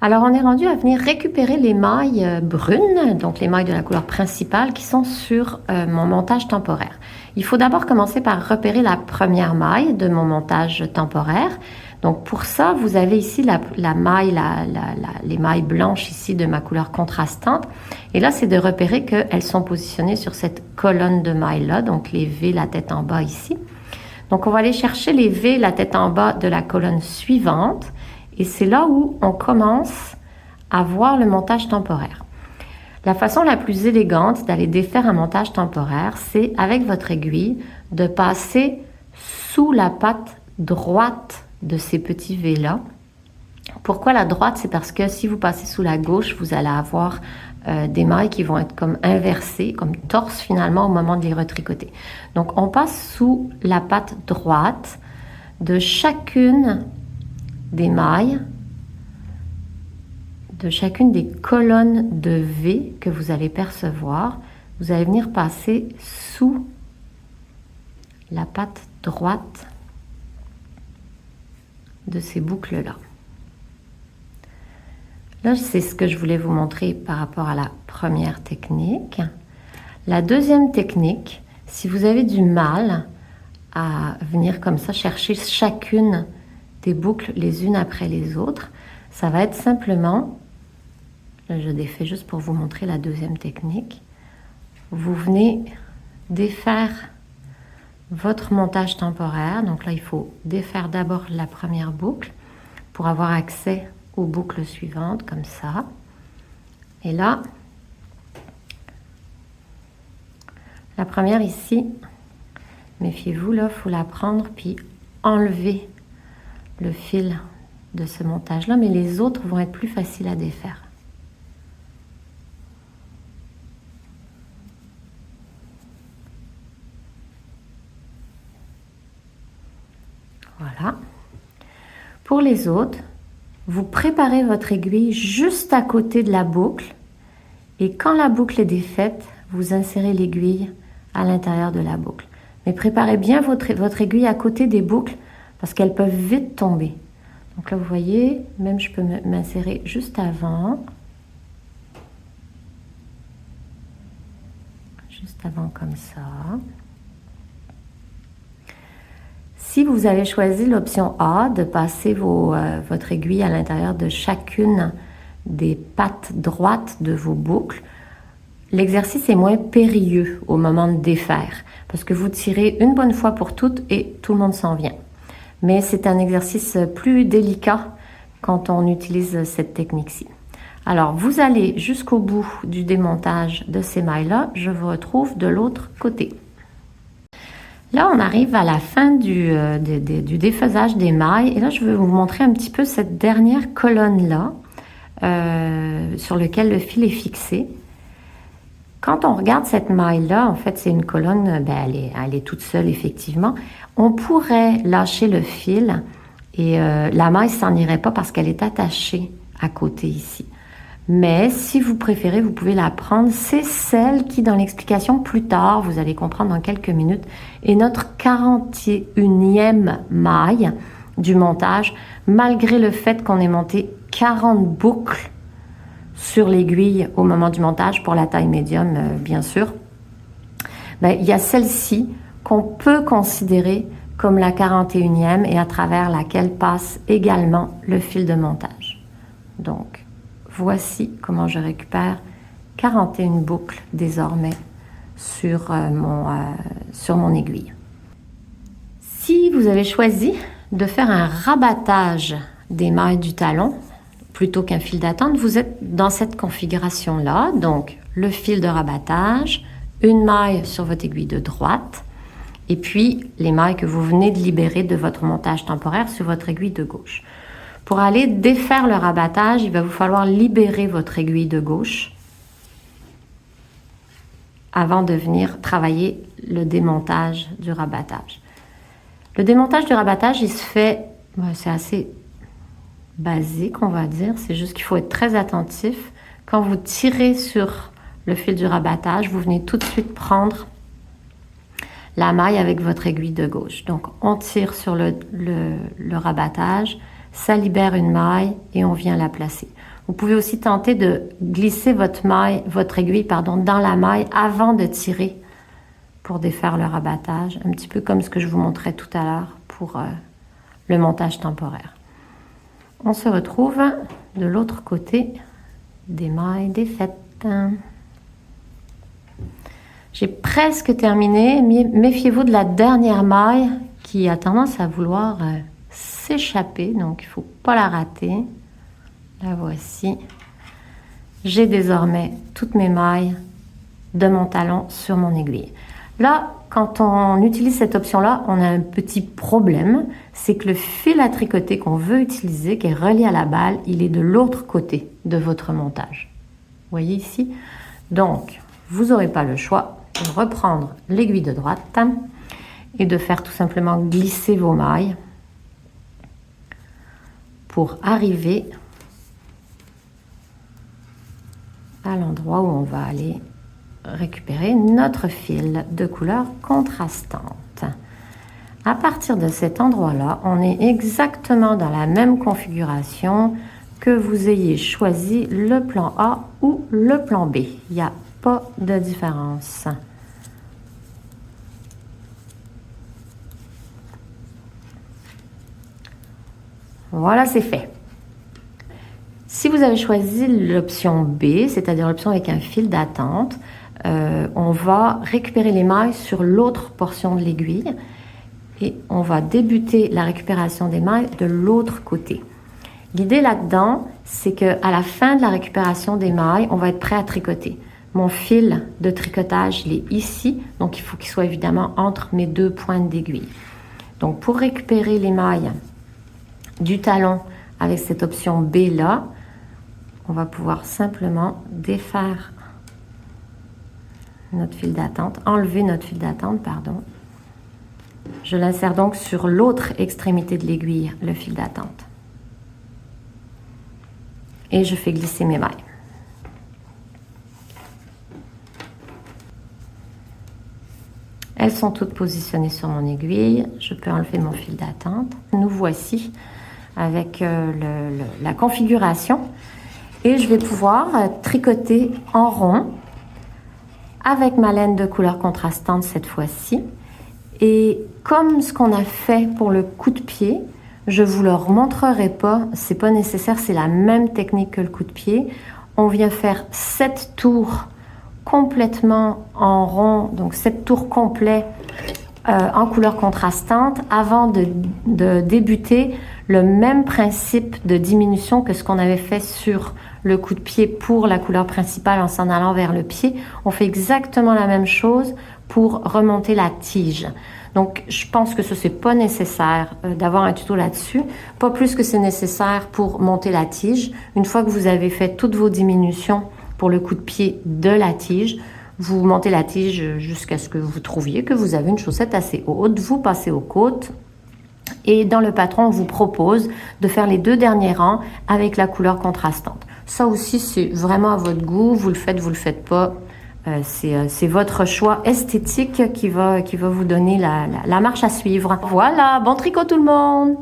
Alors on est rendu à venir récupérer les mailles brunes, donc les mailles de la couleur principale qui sont sur mon montage temporaire. Il faut d'abord commencer par repérer la première maille de mon montage temporaire. Donc pour ça, vous avez ici la maille, les mailles blanches ici de ma couleur contrastante. Et là, c'est de repérer qu'elles sont positionnées sur cette colonne de mailles là, donc les V, la tête en bas ici. Donc on va aller chercher les V, la tête en bas de la colonne suivante. Et c'est là où on commence à voir le montage temporaire. La façon la plus élégante d'aller défaire un montage temporaire, c'est avec votre aiguille de passer sous la patte droite de ces petits V-là. Pourquoi la droite? C'est parce que si vous passez sous la gauche, vous allez avoir des mailles qui vont être comme inversées, comme torse finalement au moment de les retricoter. Donc on passe sous la patte droite de chacune des mailles, de chacune des colonnes de V que vous allez percevoir. Vous allez venir passer sous la patte droite de ces boucles-là. Là, c'est ce que je voulais vous montrer par rapport à la première technique. La deuxième technique, si vous avez du mal à venir comme ça chercher chacune des boucles les unes après les autres, ça va être simplement, là je défais juste pour vous montrer la deuxième technique, vous venez défaire votre montage temporaire. Donc là, il faut défaire d'abord la première boucle pour avoir accès aux boucles suivantes, comme ça. Et là, la première ici, méfiez-vous, là, il faut la prendre puis enlever le fil de ce montage-là, mais les autres vont être plus faciles à défaire. Voilà. Pour les autres, vous préparez votre aiguille juste à côté de la boucle et quand la boucle est défaite, vous insérez l'aiguille à l'intérieur de la boucle. Mais préparez bien votre aiguille à côté des boucles parce qu'elles peuvent vite tomber. Donc là, vous voyez, même je peux m'insérer juste avant. Juste avant comme ça. Si vous avez choisi l'option A, de passer votre aiguille à l'intérieur de chacune des pattes droites de vos boucles, l'exercice est moins périlleux au moment de défaire parce que vous tirez une bonne fois pour toutes et tout le monde s'en vient. Mais c'est un exercice plus délicat quand on utilise cette technique-ci. Alors, vous allez jusqu'au bout du démontage de ces mailles-là. Je vous retrouve de l'autre côté. Là, on arrive à la fin du défaisage des mailles. Et là, je vais vous montrer un petit peu cette dernière colonne-là sur laquelle le fil est fixé. Quand on regarde cette maille-là, en fait, c'est une colonne, elle est toute seule, effectivement. On pourrait lâcher le fil et la maille s'en irait pas parce qu'elle est attachée à côté ici. Mais si vous préférez, vous pouvez la prendre. C'est celle qui, dans l'explication plus tard, vous allez comprendre dans quelques minutes, est notre 41e maille du montage, malgré le fait qu'on ait monté 40 boucles sur l'aiguille au moment du montage pour la taille médium, bien sûr. Il y a celle-ci qu'on peut considérer comme la 41e et à travers laquelle passe également le fil de montage. Donc, voici comment je récupère 41 boucles désormais sur mon aiguille. Si vous avez choisi de faire un rabattage des mailles du talon, plutôt qu'un fil d'attente, vous êtes dans cette configuration-là. Donc, le fil de rabattage, une maille sur votre aiguille de droite, et puis les mailles que vous venez de libérer de votre montage temporaire sur votre aiguille de gauche. Pour aller défaire le rabattage, il va vous falloir libérer votre aiguille de gauche avant de venir travailler le démontage du rabattage. Le démontage du rabattage, il se fait, c'est assez basique, on va dire. C'est juste qu'il faut être très attentif. Quand vous tirez sur le fil du rabattage, vous venez tout de suite prendre la maille avec votre aiguille de gauche. Donc, on tire sur le rabattage. ça libère une maille et on vient la placer. Vous pouvez aussi tenter de glisser votre aiguille dans la maille avant de tirer pour défaire le rabattage, un petit peu comme ce que je vous montrais tout à l'heure pour le montage temporaire. On se retrouve de l'autre côté des mailles défaites. J'ai presque terminé, méfiez-vous de la dernière maille qui a tendance à vouloir s'échapper, donc il ne faut pas la rater. La voici. J'ai désormais toutes mes mailles de mon talon sur mon aiguille. Là, quand on utilise cette option-là, on a un petit problème, c'est que le fil à tricoter qu'on veut utiliser, qui est relié à la balle, il est de l'autre côté de votre montage. Vous voyez ici? Donc, vous n'aurez pas le choix de reprendre l'aiguille de droite et de faire tout simplement glisser vos mailles pour arriver à l'endroit où on va aller récupérer notre fil de couleur contrastante. À partir de cet endroit-là, on est exactement dans la même configuration que vous ayez choisi le plan A ou le plan B. Il n'y a pas de différence. Voilà, c'est fait. Si vous avez choisi l'option B, c'est-à-dire l'option avec un fil d'attente, on va récupérer les mailles sur l'autre portion de l'aiguille et on va débuter la récupération des mailles de l'autre côté. L'idée là-dedans, c'est qu'à la fin de la récupération des mailles, on va être prêt à tricoter. Mon fil de tricotage, il est ici, donc il faut qu'il soit évidemment entre mes deux pointes d'aiguille. Donc pour récupérer les mailles du talon avec cette option B là, on va pouvoir simplement défaire notre fil d'attente, enlever notre fil d'attente, pardon. Je l'insère donc sur l'autre extrémité de l'aiguille, le fil d'attente. Et je fais glisser mes mailles. Elles sont toutes positionnées sur mon aiguille. Je peux enlever mon fil d'attente. Nous voici avec la configuration. Et je vais pouvoir tricoter en rond avec ma laine de couleur contrastante cette fois-ci. Et comme ce qu'on a fait pour le coup de pied, je vous le remontrerai pas, c'est pas nécessaire, c'est la même technique que le coup de pied. On vient faire 7 tours complètement en rond, donc 7 tours complets en couleur contrastante avant de débuter le même principe de diminution que ce qu'on avait fait sur le coup de pied pour la couleur principale en s'en allant vers le pied. On fait exactement la même chose pour remonter la tige. Donc, je pense que ce n'est pas nécessaire d'avoir un tuto là-dessus, pas plus que c'est nécessaire pour monter la tige. Une fois que vous avez fait toutes vos diminutions pour le coup de pied de la tige, vous montez la tige jusqu'à ce que vous trouviez que vous avez une chaussette assez haute, vous passez aux côtes. Et dans le patron, on vous propose de faire les 2 derniers rangs avec la couleur contrastante. Ça aussi, c'est vraiment à votre goût. Vous le faites pas. C'est votre choix esthétique qui va vous donner la marche à suivre. Voilà, bon tricot tout le monde!